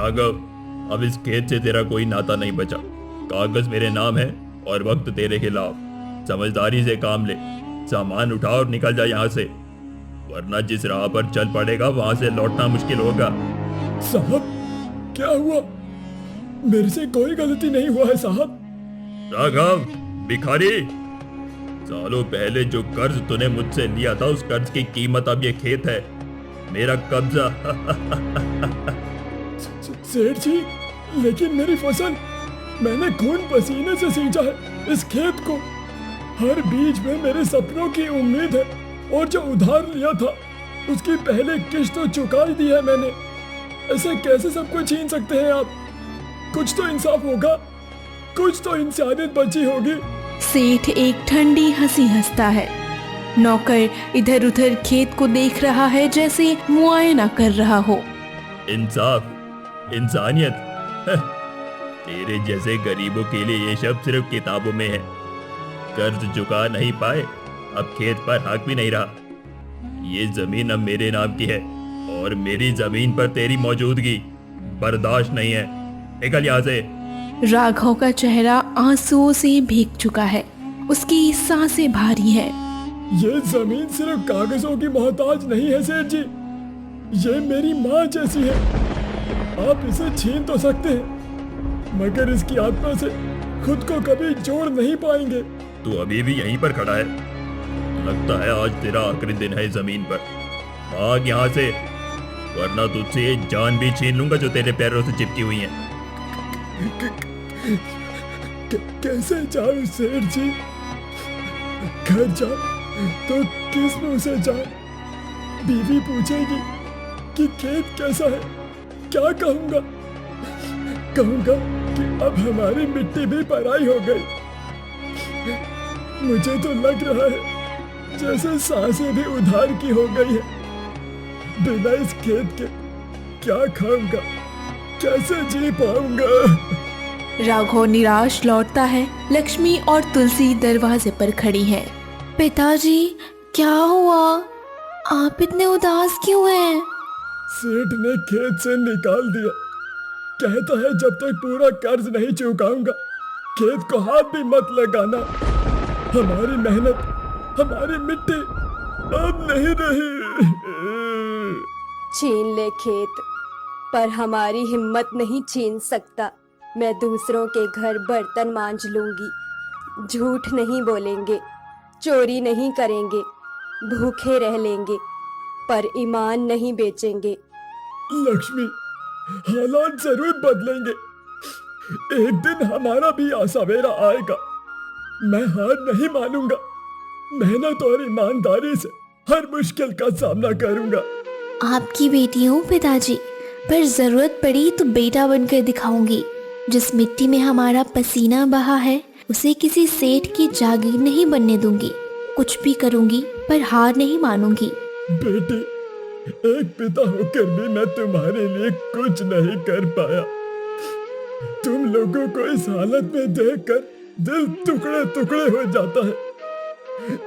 राघव, अब इस खेत से तेरा कोई नाता नहीं बचा। कागज मेरे नाम है और वक्त तेरे खिलाफ। समझदारी से काम ले, सामान उठा और निकल जा यहाँ से, वरना जिस राह पर चल पड़ेगा वहां से लौटना मुश्किल होगा। साहब, क्या हुआ? मेरे से कोई गलती नहीं हुआ है साहब। राघव भिखारी, सालों पहले जो कर्ज तूने मुझसे लिया था उस कर्ज की कीमत अब ये खेत है, मेरा कब्जा। सेठ जी, लेकिन मेरी फसल, मैंने खून पसीने से सींचा है इस खेत को। हर बीज में मेरे सपनों की उम्मीद है, और जो उधार लिया था उसकी पहले किश्त तो चुका ही दी है मैंने। ऐसे कैसे सब कुछ छीन सकते हैं आप? कुछ तो इंसाफ होगा, कुछ तो इंसानियत बची होगी। सेठ एक ठंडी हंसी हंसता है। नौकर इधर उधर खेत को देख रहा है जैसे मुआयना कर रहा हो। इंसाफ, इंसानियत, तेरे जैसे गरीबों के लिए ये शब्द सिर्फ किताबों में है। कर्ज चुका नहीं पाए, अब खेत पर हक भी नहीं रहा। ये जमीन अब मेरे नाम की है और मेरी जमीन पर तेरी मौजूदगी बर्दाश्त नहीं है। निकल यहाँ से। राघव का चेहरा आंसुओं से भीग चुका है, उसकी सांसें भारी हैं। ये जमीन सिर्फ कागजों की मोहताज नहीं है सेठ जी, ये मेरी माँ जैसी है। आप इसे छीन तो सकते हैं, मगर इसकी आत्मा से खुद को कभी जोड़ नहीं पाएंगे। तू अभी भी यहीं पर खड़ा है? लगता है आज तेरा आखिरी दिन है जमीन पर। भाग यहाँ से, वरना तुझसे ये जान भी छीन लूंगा जो तेरे पैरों से चिपकी हुई है। कैसे जाऊं सेठ जी? घर जाओ तो किस मुंह से जाऊं? बीवी पूछेगी कि खेत कैसा है, क्या कहूंगा? कहूंगा कि अब हमारी मिट्टी भी पराई हो गई। मुझे तो लग रहा है जैसे सांसें भी उधार की हो गई है। बिना इस खेत के क्या खाऊंगा, कैसे जी पाऊंगा? राघव निराश लौटता है। लक्ष्मी और तुलसी दरवाजे पर खड़ी हैं। पिताजी, क्या हुआ? आप इतने उदास क्यों हैं? सेठ ने खेत से निकाल दिया। कहता है जब तक पूरा कर्ज नहीं चुकाऊंगा खेत को हाथ भी मत लगाना। हमारी मेहनत, हमारी मिट्टी अब नहीं रही। छीन ले खेत, पर हमारी हिम्मत नहीं छीन सकता। मैं दूसरों के घर बर्तन मांज लूंगी, झूठ नहीं बोलेंगे, चोरी नहीं करेंगे, भूखे रह लेंगे, पर ईमान नहीं बेचेंगे। लक्ष्मी, हालात जरूर बदलेंगे। एक दिन हमारा भी सवेरा आएगा। मैं हार नहीं मानूंगा। मेहनत और ईमानदारी से हर मुश्किल का सामना करूंगा। आपकी बेटी हूँ पिताजी, पर जरूरत पड़ी तो बेटा बनकर दिखाऊंगी। जिस मिट्टी में हमारा पसीना बहा है उसे किसी सेठ की जागीर नहीं बनने दूंगी। कुछ भी करूंगी पर हार नहीं मानूंगी। बेटी, एक पिता होकर भी मैं तुम्हारे लिए कुछ नहीं कर पाया। तुम लोगों को इस हालत में देखकर दिल टुकड़े टुकड़े हो जाता है।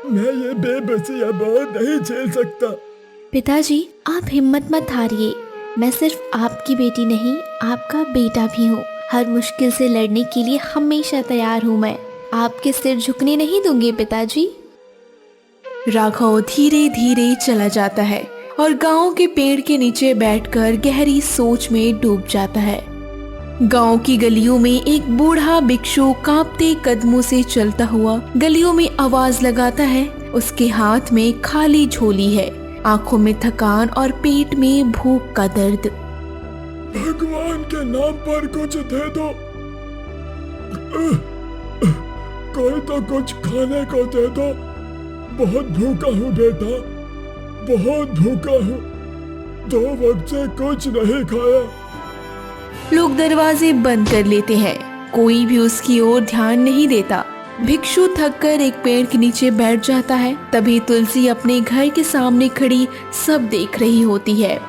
मैं ये बेबसी अब और नहीं झेल सकता। पिताजी, आप हिम्मत मत हारिए। मैं सिर्फ आपकी बेटी नहीं, आपका बेटा भी हूँ। हर मुश्किल से लड़ने के लिए हमेशा तैयार हूँ मैं। आपके सिर झुकने नहीं दूंगी पिताजी। राघव धीरे धीरे चला जाता है और गांव के पेड़ के नीचे बैठकर गहरी सोच में डूब जाता है। गांव की गलियों में एक बूढ़ा भिक्षु कांपते कदमों से चलता हुआ गलियों में आवाज लगाता है। उसके हाथ में खाली झोली है, आंखों में थकान और पेट में भूख का दर्द। भगवान के नाम पर कुछ दे दो। कोई तो कुछ खाने को दे दो। बहुत भूखा हूँ बेटा, बहुत भूखा हूँ। 2 वक्त से कुछ नहीं खाया। लोग दरवाजे बंद कर लेते हैं, कोई भी उसकी ओर ध्यान नहीं देता। भिक्षु थककर एक पेड़ के नीचे बैठ जाता है। तभी तुलसी अपने घर के सामने खड़ी सब देख रही होती है।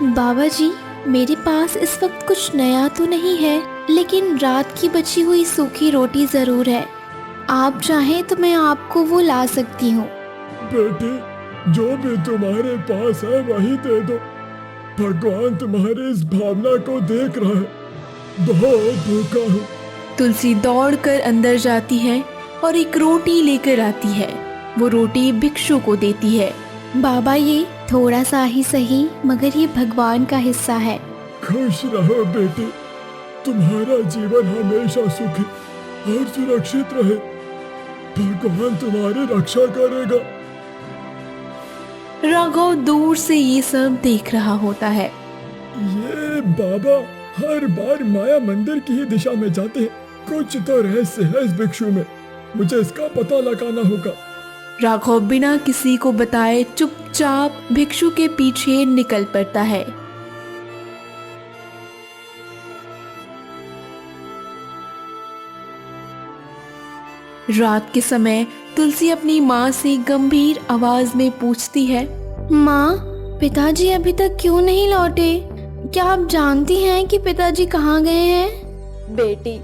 बाबा जी, मेरे पास इस वक्त कुछ नया तो नहीं है, लेकिन रात की बची हुई सूखी रोटी जरूर है। आप चाहें तो मैं आपको वो ला सकती हूँ। बेटी, जो भी तुम्हारे पास है वही दे दो। भगवान तुम्हारी इस भावना को देख रहा है। बहुत भूखा हूँ। तुलसी दौड़कर अंदर जाती है और एक रोटी लेकर आती है। वो रोटी भिक्षु को देती है। बाबा, ये थोड़ा सा ही सही, मगर ये भगवान का हिस्सा है। खुश रहो बेटी, तुम्हारा जीवन हमेशा सुखी और सुरक्षित रहे। भगवान तुम्हारी रक्षा करेगा। राघव दूर से ये सब देख रहा होता है। ये बाबा हर बार माया मंदिर की ही दिशा में जाते हैं। कुछ तो रहस्य है इस भिक्षु में, मुझे इसका पता लगाना होगा। राघव बिना किसी को बताए चुपचाप भिक्षु के पीछे निकल पड़ता है। रात के समय तुलसी अपनी माँ से गंभीर आवाज में पूछती है, माँ, पिताजी अभी तक क्यों नहीं लौटे? क्या आप जानती हैं कि पिताजी कहाँ गए हैं? बेटी,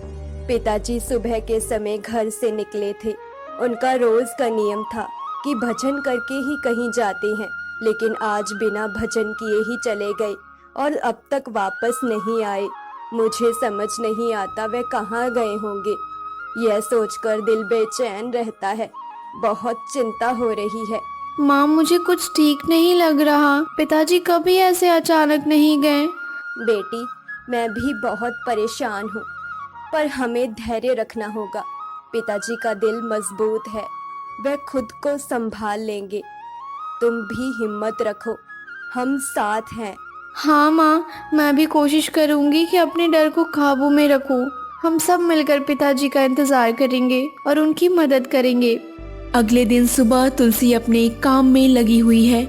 पिताजी सुबह के समय घर से निकले थे। उनका रोज का नियम था कि भजन करके ही कहीं जाते हैं, लेकिन आज बिना भजन किए ही चले गए और अब तक वापस नहीं आए। मुझे समझ नहीं आता वे कहाँ गए होंगे। यह सोचकर दिल बेचैन रहता है। बहुत चिंता हो रही है। माँ, मुझे कुछ ठीक नहीं लग रहा। पिताजी कभी ऐसे अचानक नहीं गए। बेटी, मैं भी बहुत परेशान हूँ, पर हमें धैर्य रखना होगा। पिताजी का दिल मजबूत है, वे खुद को संभाल लेंगे। तुम भी हिम्मत रखो, हम साथ हैं। हाँ माँ, मैं भी कोशिश करूँगी कि अपने डर को काबू में रखूँ। हम सब मिलकर पिताजी का इंतजार करेंगे और उनकी मदद करेंगे। अगले दिन सुबह तुलसी अपने काम में लगी हुई है।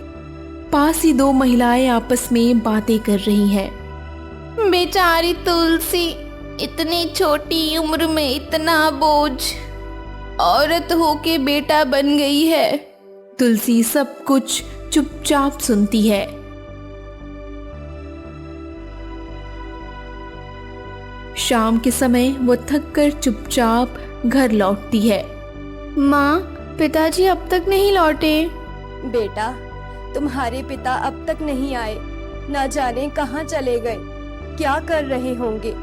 पास ही दो महिलाएं आपस में बातें कर रही हैं। बेचारी तुलसी, इतनी छोटी उम्र में इतना बोझ, औरत होके बेटा बन गई है। तुलसी सब कुछ चुपचाप सुनती है। शाम के समय वो थककर चुपचाप घर लौटती है। माँ, पिताजी अब तक नहीं लौटे। बेटा, तुम्हारे पिता अब तक नहीं आए। न जाने कहाँ चले गए, क्या कर रहे होंगे।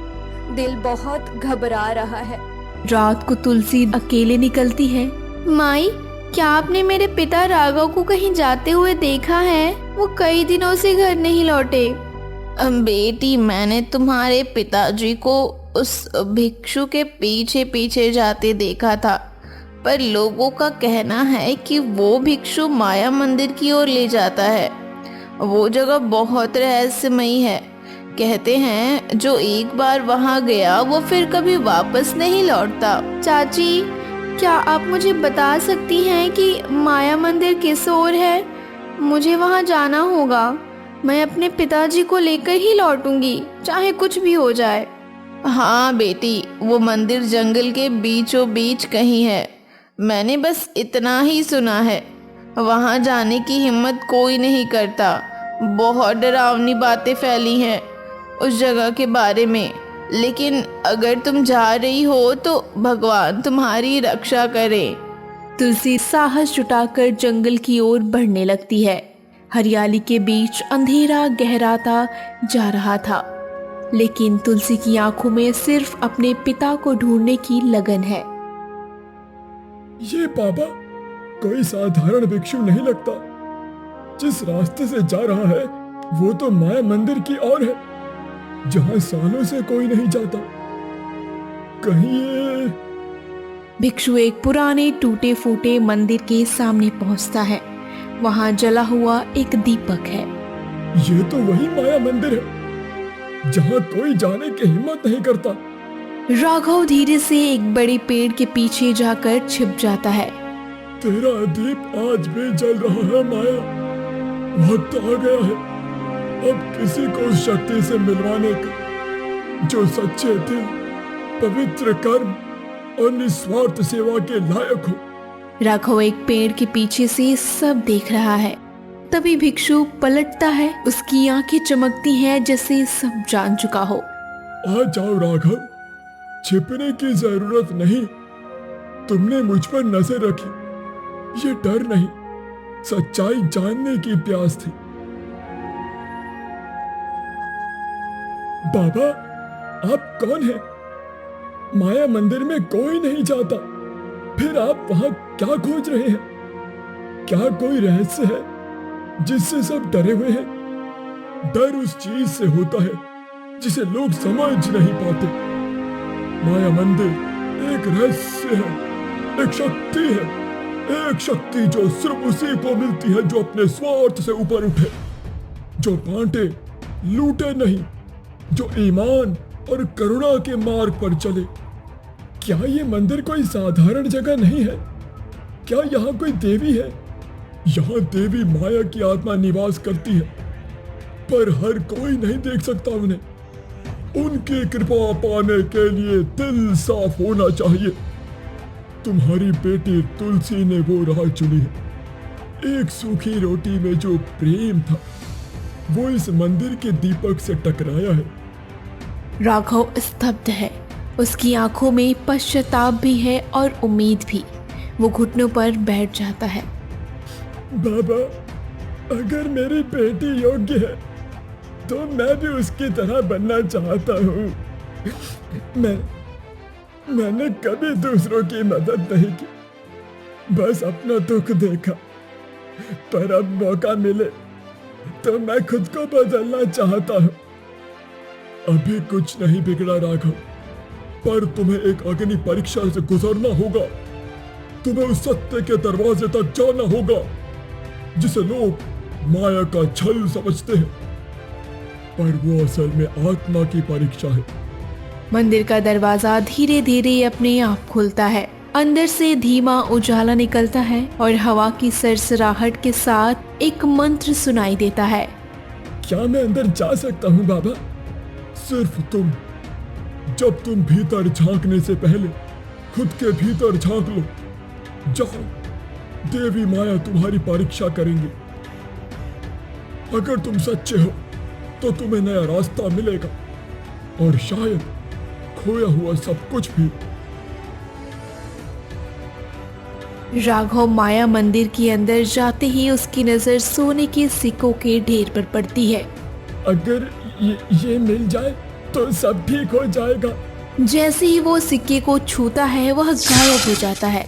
दिल बहुत घबरा रहा है। रात को तुलसी अकेले निकलती है। माई, क्या आपने मेरे पिता राघव को कहीं जाते हुए देखा है? वो कई दिनों से घर नहीं लौटे। बेटी, मैंने तुम्हारे पिताजी को उस भिक्षु के पीछे पीछे जाते देखा था, पर लोगों का कहना है कि वो भिक्षु माया मंदिर की ओर ले जाता है। वो जगह बहुत रहस्यमयी है। कहते हैं जो एक बार वहां गया वो फिर कभी वापस नहीं लौटता। चाची, क्या आप मुझे बता सकती हैं कि माया मंदिर किस ओर है? मुझे वहां जाना होगा। मैं अपने पिताजी को लेकर ही लौटूंगी, चाहे कुछ भी हो जाए। हाँ बेटी, वो मंदिर जंगल के बीचों बीच कहीं है। मैंने बस इतना ही सुना है। वहां जाने की हिम्मत कोई नहीं करता। बहुत डरावनी बातें फैली हैं उस जगह के बारे में, लेकिन अगर तुम जा रही हो तो भगवान तुम्हारी रक्षा करे। तुलसी साहस जुटाकर जंगल की ओर बढ़ने लगती है। हरियाली के बीच अंधेरा गहराता जा रहा था, लेकिन तुलसी की आंखों में सिर्फ अपने पिता को ढूंढने की लगन है। ये बाबा कोई साधारण भिक्षु नहीं लगता। जिस रास्ते से जा रहा है वो तो माया मंदिर की ओर है, जहां सालों से कोई नहीं जाता। कहीं ये... भिक्षु एक पुराने टूटे फूटे मंदिर के सामने पहुंचता है। वहां जला हुआ एक दीपक है। ये तो वही माया मंदिर है जहां कोई जाने की हिम्मत नहीं करता। राघव धीरे से एक बड़े पेड़ के पीछे जाकर छिप जाता है। तेरा दीप आज भी जल रहा है माया। वक्त आ गया है अब किसी को उस शक्ति से मिलवाने का जो सच्चे दिल, पवित्र कर्म और निस्वार्थ सेवा के लायक हो। राघव एक पेड़ के पीछे से सब देख रहा है। तभी भिक्षु पलटता है। उसकी आंखें चमकती हैं जैसे सब जान चुका हो। आ जाओ राघव, छिपने की जरूरत नहीं। तुमने मुझ पर नजर रखी, ये डर नहीं, सच्चाई जानने की प्यास थी। बाबा, आप कौन हैं? माया मंदिर में कोई नहीं जाता, फिर आप वहां क्या खोज रहे हैं? क्या कोई रहस्य है जिससे सब डरे हुए हैं? डर उस चीज से होता है जिसे लोग समझ नहीं पाते। माया मंदिर एक रहस्य है, एक शक्ति है, एक शक्ति जो सिर्फ उसी को मिलती है जो अपने स्वार्थ से ऊपर उठे, जो बांटे लूटे नहीं, जो ईमान और करुणा के मार्ग पर चले। क्या ये मंदिर कोई साधारण जगह नहीं है? क्या यहाँ कोई देवी है? यहाँ देवी माया की आत्मा निवास करती है, पर हर कोई नहीं देख सकता उन्हें। उनकी कृपा पाने के लिए दिल साफ होना चाहिए। तुम्हारी बेटी तुलसी ने वो राह चुनी है। एक सूखी रोटी में जो प्रेम था, वो इस मंदिर के दीपक से टकराया है। राघव स्तब्ध है। उसकी आंखों में पश्चाताप भी है और उम्मीद भी। वो घुटनों पर बैठ जाता है। बाबा, अगर मेरी बेटी योग्य है तो मैं भी उसकी तरह बनना चाहता हूँ। मैंने कभी दूसरों की मदद नहीं की, बस अपना दुख देखा। पर अब मौका मिले तो मैं खुद को बदलना चाहता हूँ। अभी कुछ नहीं बिगड़ा राघव, पर तुम्हें एक अग्नि परीक्षा से गुजरना होगा। तुम्हें उस सत्य के दरवाजे तक जाना होगा जिसे लोग माया का छल समझते हैं, पर वो असल में आत्मा की परीक्षा है। मंदिर का दरवाजा धीरे धीरे अपने आप खुलता है। अंदर से धीमा उजाला निकलता है और हवा की सरसराहट के साथ एक मंत्र सुनाई देता है। क्या मैं अंदर जा सकता हूँ बाबा? सिर्फ तुम। जब तुम भीतर झांकने से पहले खुद के भीतर झांक लो। जाओ, देवी माया तुम्हारी परीक्षा करेंगे। अगर तुम सच्चे हो तो तुम्हें नया रास्ता मिलेगा और शायद खोया हुआ सब कुछ भी। राघव माया मंदिर के अंदर जाते ही उसकी नजर सोने के सिक्कों के ढेर पर पड़ती है। अगर ये मिल जाए तो सब ठीक हो जाएगा। जैसे ही वो सिक्के को छूता है वह गायब हो जाता है।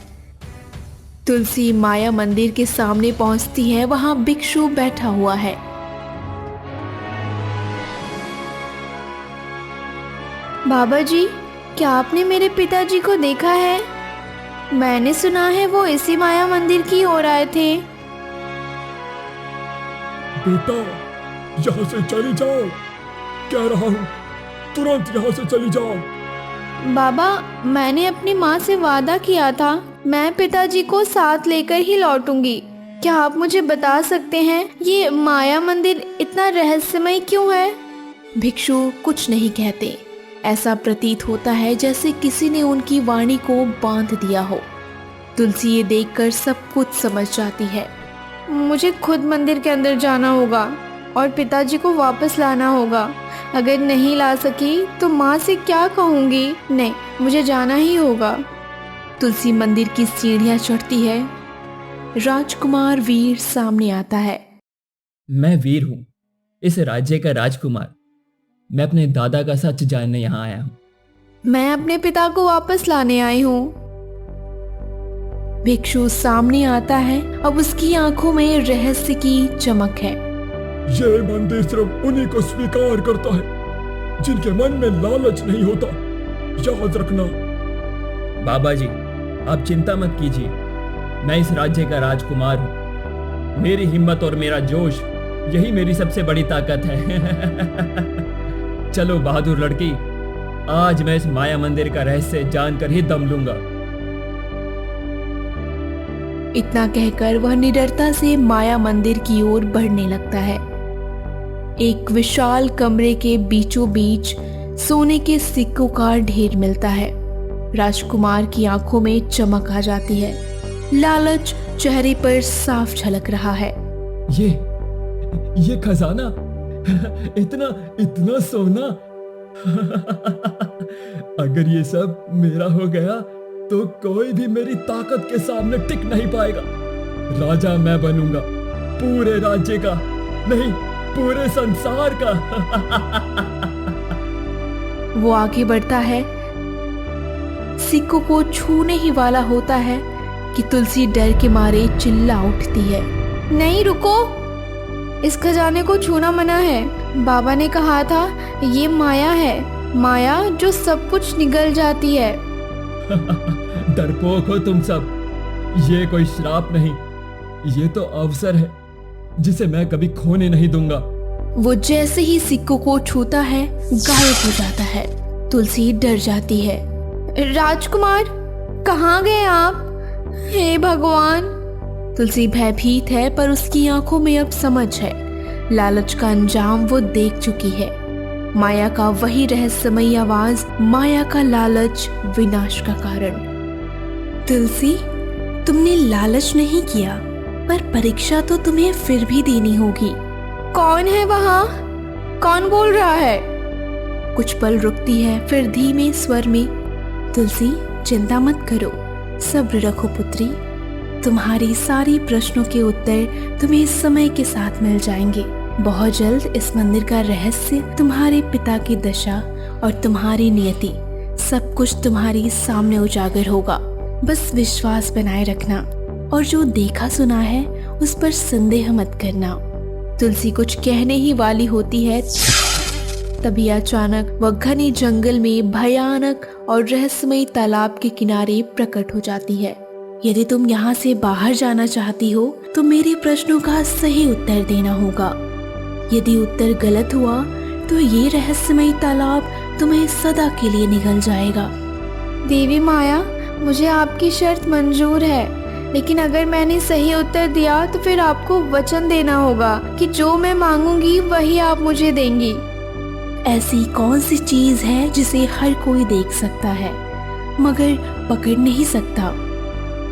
तुलसी माया मंदिर के सामने पहुंचती है। वहां भिक्षु बैठा हुआ है। बाबा जी, क्या आपने मेरे पिताजी को देखा है? मैंने सुना है वो इसी माया मंदिर की ओर आए थे। बेटा, यहाँ से चली जाओ, कह रहा हूँ, तुरंत यहाँ से चली जाओ। बाबा, मैंने अपनी माँ से वादा किया था मैं पिताजी को साथ लेकर ही लौटूंगी। क्या आप मुझे बता सकते हैं ये माया मंदिर इतना रहस्यमय क्यों है? भिक्षु कुछ नहीं कहते। ऐसा प्रतीत होता है जैसे किसी ने उनकी वाणी को बांध दिया हो। तुलसी ये देखकर सब कुछ समझ जाती है। मुझे खुद मंदिर के अंदर जाना होगा और पिताजी को वापस लाना होगा। अगर नहीं ला सकी तो माँ से क्या कहूँगी? नहीं, मुझे जाना ही होगा। तुलसी मंदिर की सीढ़ियाँ चढ़ती है। राजकुमार वीर सामने आता है। मैं वीर हूँ, इस राज्य का राजकुमार। मैं अपने दादा का सच जानने यहाँ आया हूँ। मैं अपने पिता को वापस लाने आई हूँ। भिक्षु सामने आता है। अब उसकी आंखों में रहस्य की चमक है। ये मंदिर सिर्फ उन्हीं को स्वीकार करता है जिनके मन में लालच नहीं होता। याद रखना। बाबा जी, आप चिंता मत कीजिए। मैं इस राज्य का राजकुमार हूँ। मेरी हिम्मत और मेरा जोश, यही मेरी सबसे बड़ी ताकत है। चलो बहादुर लड़की, आज मैं इस माया मंदिर का रहस्य जानकर ही दम लूंगा। इतना कहकर वह निडरता से माया मंदिर की ओर बढ़ने लगता है। एक विशाल कमरे के बीचों बीच सोने के सिक्कों का ढेर मिलता है। राजकुमार की आंखों में चमक आ जाती है। लालच चेहरे पर साफ झलक रहा है। ये खजाना, इतना सोना। अगर ये सब मेरा हो गया तो कोई भी मेरी ताकत के सामने टिक नहीं पाएगा। राजा मैं बनूंगा, पूरे राज्य का नहीं, पूरे संसार का। वो आगे बढ़ता है, सिक्कों को छूने ही वाला होता है कि तुलसी डर के मारे चिल्ला उठती है। नहीं रुको, इस खजाने को छूना मना है। बाबा ने कहा था ये माया है, माया जो सब कुछ निगल जाती है। डरपोक हो तुम सब। ये कोई श्राप नहीं, ये तो अवसर है जिसे मैं कभी खोने नहीं दूंगा। वो जैसे ही सिक्कों को छूता है गायब हो जाता है। तुलसी डर जाती है। राजकुमार, कहाँ गए आप? हे भगवान। तुलसी भयभीत है, पर उसकी आंखों में अब समझ है। लालच का अंजाम वो देख चुकी है। माया का वही रहस्यमयी आवाज, माया का लालच विनाश का कारण। तुलसी, तुमने लालच नहीं किया, पर परीक्षा तो तुम्हें फिर भी देनी होगी। कौन है वहाँ? कौन बोल रहा है? कुछ पल रुकती है, फिर धीमे स्वर में, तुलसी चिंता मत करो, सब्र रखो पुत्री। तुम्हारी सारी प्रश्नों के उत्तर तुम्हें समय के साथ मिल जाएंगे। बहुत जल्द इस मंदिर का रहस्य, तुम्हारे पिता की दशा और तुम्हारी नियति, सब कुछ तुम्हारी सामने उजागर होगा। बस विश्वास बनाए रखना और जो देखा सुना है उस पर संदेह मत करना। तुलसी कुछ कहने ही वाली होती है, तभी अचानक वह घने जंगल में भयानक और रहस्यमयी तालाब के किनारे प्रकट हो जाती है। यदि तुम यहाँ से बाहर जाना चाहती हो तो मेरे प्रश्नों का सही उत्तर देना होगा। यदि उत्तर गलत हुआ तो ये रहस्यमयी तालाब तुम्हें सदा के लिए निगल जाएगा। देवी माया, मुझे आपकी शर्त मंजूर है, लेकिन अगर मैंने सही उत्तर दिया तो फिर आपको वचन देना होगा कि जो मैं मांगूंगी वही आप मुझे देंगी। ऐसी कौन सी चीज है जिसे हर कोई देख सकता है मगर पकड़ नहीं सकता?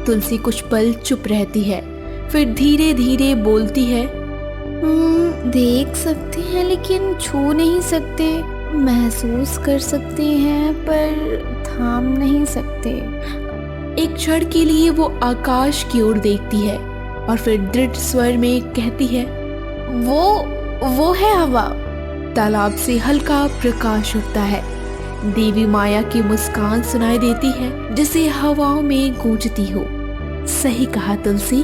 तुलसी कुछ पल चुप रहती है, फिर धीरे धीरे बोलती है, देख सकते हैं लेकिन छू नहीं सकते, महसूस कर सकते हैं पर थाम नहीं सकते। एक क्षण के लिए वो आकाश की ओर देखती है और फिर दृढ़ स्वर में कहती है, वो है हवा। तालाब से हल्का प्रकाश उठता है। देवी माया की मुस्कान सुनाई देती है जिसे हवाओं में गूंजती हो। सही कहा तुलसी,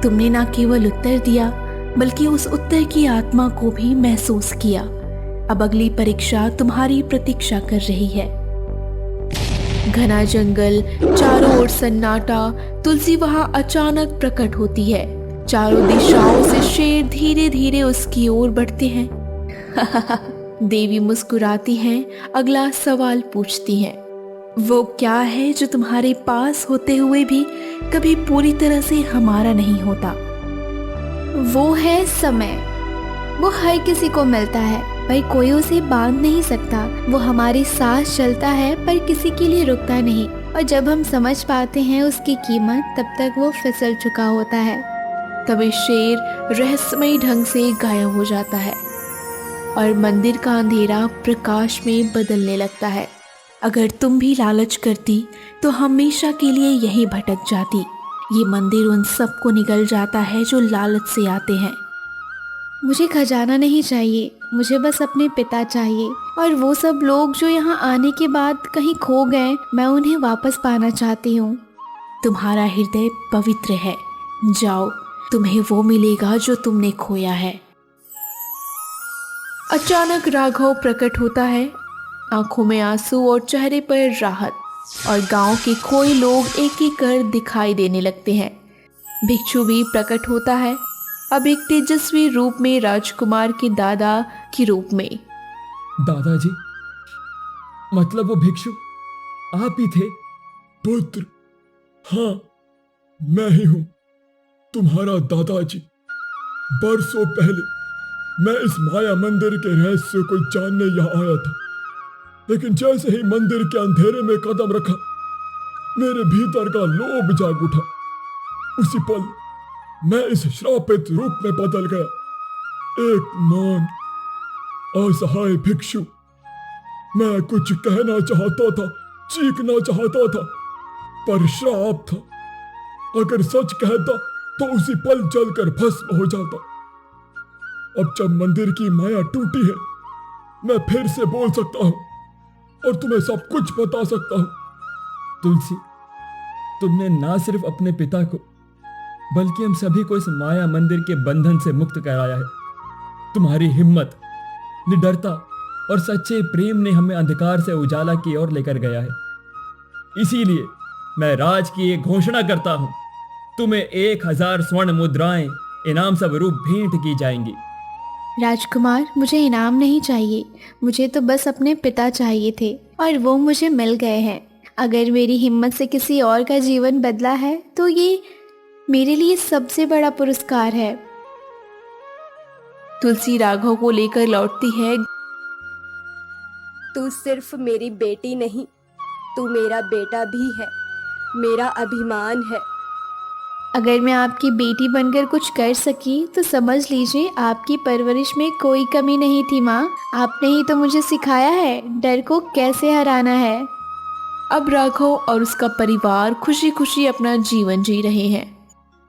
तुमने न केवल उत्तर दिया बल्कि उस उत्तर की आत्मा को भी महसूस किया। अब अगली परीक्षा तुम्हारी प्रतीक्षा कर रही है। घना जंगल, चारों ओर सन्नाटा। तुलसी वहां अचानक प्रकट होती है। चारों दिशाओं से शेर धीरे धीरे उसकी ओर बढ़ते हैं। देवी मुस्कुराती हैं, अगला सवाल पूछती हैं, वो क्या है जो तुम्हारे पास होते हुए भी कभी पूरी तरह से हमारा नहीं होता? वो है समय। वो हर किसी को मिलता है पर कोई उसे बांध नहीं सकता। वो हमारे साथ चलता है पर किसी के लिए रुकता नहीं, और जब हम समझ पाते हैं उसकी कीमत तब तक वो फिसल चुका होता है। तभी शेर रहस्यमयी ढंग से गायब हो जाता है और मंदिर का अंधेरा प्रकाश में बदलने लगता है। अगर तुम भी लालच करती तो हमेशा के लिए यही भटक जाती। ये मंदिर उन सबको निगल जाता है जो लालच से आते हैं। मुझे खजाना नहीं चाहिए, मुझे बस अपने पिता चाहिए, और वो सब लोग जो यहाँ आने के बाद कहीं खो गए, मैं उन्हें वापस पाना चाहती हूँ। तुम्हारा हृदय पवित्र है, जाओ, तुम्हें वो मिलेगा जो तुमने खोया है। अचानक राघव प्रकट होता है, आंखों में आंसू और चेहरे पर राहत, और गांव के खोए लोग एक एक कर दिखाई देने लगते हैं। भिक्षु भी प्रकट होता है, अब एक तेजस्वी रूप में, राजकुमार के दादा के रूप में। दादाजी, मतलब वो भिक्षु आप ही थे? पुत्र, हाँ, मैं ही हूं, तुम्हारा दादाजी। बरसों पहले मैं इस माया मंदिर के रहस्य को जानने यहाँ आया था, लेकिन जैसे ही मंदिर के अंधेरे में कदम रखा, मेरे भीतर का लोभ जाग उठा। उसी पल मैं इस श्रापित रूप में बदल गया, एक मान असहाय भिक्षु। मैं कुछ कहना चाहता था, चीखना चाहता था, पर श्राप था। अगर सच कहता तो उसी पल जलकर भस्म हो जाता। अब जब मंदिर की माया टूटी है, मैं फिर से बोल सकता हूं। और तुम्हें सब कुछ बता सकता हूँ। तुलसी, तुमने ना सिर्फ अपने पिता को बल्कि हम सभी को इस माया मंदिर के बंधन से मुक्त कराया है। तुम्हारी हिम्मत, निडरता और सच्चे प्रेम ने हमें अंधकार से उजाला की ओर लेकर गया है। इसीलिए मैं राज की एक घोषणा करता हूं, तुम्हें 1000 स्वर्ण मुद्राएं इनाम स्वरूप भेंट की जाएंगी। राजकुमार, मुझे इनाम नहीं चाहिए, मुझे तो बस अपने पिता चाहिए थे और वो मुझे मिल गए हैं। अगर मेरी हिम्मत से किसी और का जीवन बदला है तो ये मेरे लिए सबसे बड़ा पुरस्कार है। तुलसी राघव को लेकर लौटती है। तू सिर्फ मेरी बेटी नहीं, तू मेरा बेटा भी है, मेरा अभिमान है। अगर मैं आपकी बेटी बनकर कुछ कर सकी तो समझ लीजिए आपकी परवरिश में कोई कमी नहीं थी माँ। आपने ही तो मुझे सिखाया है डर को कैसे हराना है। अब राघव और उसका परिवार खुशी खुशी अपना जीवन जी रहे हैं।